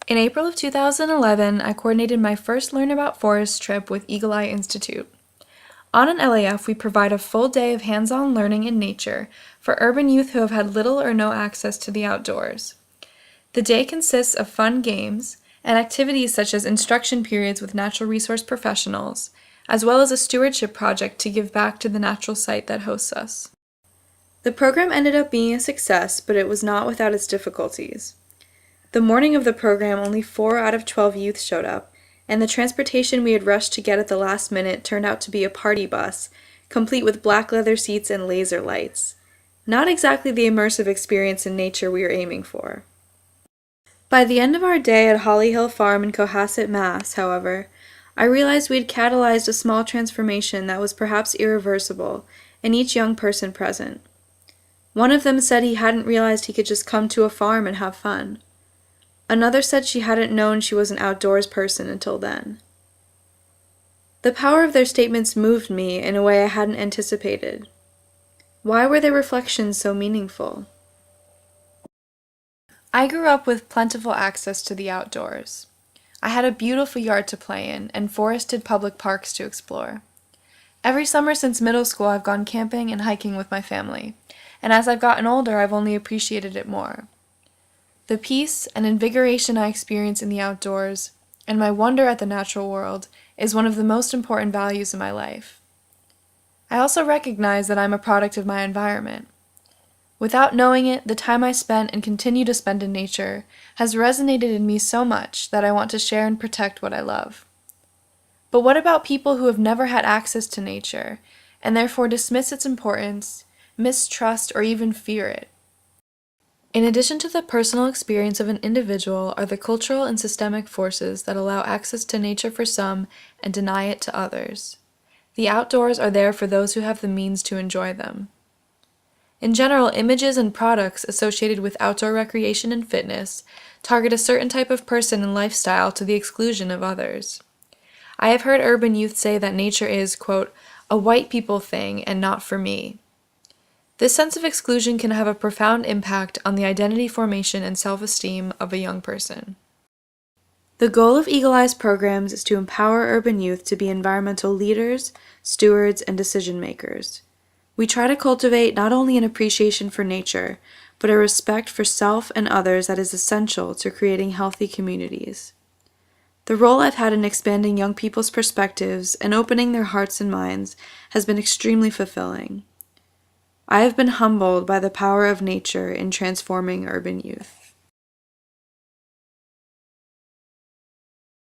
In April of 2011, I coordinated my first Learn About Forests trip with Eagle Eye Institute. On an LAF, we provide a full day of hands-on learning in nature for urban youth who have had little or no access to the outdoors. The day consists of fun games and activities such as instruction periods with natural resource professionals, as well as a stewardship project to give back to the natural site that hosts us. The program ended up being a success, but it was not without its difficulties. The morning of the program, only 4 out of 12 youth showed up, and the transportation we had rushed to get at the last minute turned out to be a party bus, complete with black leather seats and laser lights. Not exactly the immersive experience in nature we were aiming for. By the end of our day at Holly Hill Farm in Cohasset, Mass., however, I realized we had catalyzed a small transformation that was perhaps irreversible in each young person present. One of them said he hadn't realized he could just come to a farm and have fun. Another said she hadn't known she was an outdoors person until then. The power of their statements moved me in a way I hadn't anticipated. Why were their reflections so meaningful? I grew up with plentiful access to the outdoors. I had a beautiful yard to play in and forested public parks to explore. Every summer since middle school, I've gone camping and hiking with my family, and as I've gotten older, I've only appreciated it more. The peace and invigoration I experience in the outdoors, and my wonder at the natural world, is one of the most important values in my life. I also recognize that I'm a product of my environment. Without knowing it, the time I spent and continue to spend in nature has resonated in me so much that I want to share and protect what I love. But what about people who have never had access to nature, and therefore dismiss its importance, mistrust, or even fear it? In addition to the personal experience of an individual are the cultural and systemic forces that allow access to nature for some and deny it to others. The outdoors are there for those who have the means to enjoy them. In general, images and products associated with outdoor recreation and fitness target a certain type of person and lifestyle to the exclusion of others. I have heard urban youth say that nature is, quote, a white people thing and not for me. This sense of exclusion can have a profound impact on the identity formation and self-esteem of a young person. The goal of Eagle Eye's programs is to empower urban youth to be environmental leaders, stewards, and decision makers. We try to cultivate not only an appreciation for nature, but a respect for self and others that is essential to creating healthy communities. The role I've had in expanding young people's perspectives and opening their hearts and minds has been extremely fulfilling. I have been humbled by the power of nature in transforming urban youth.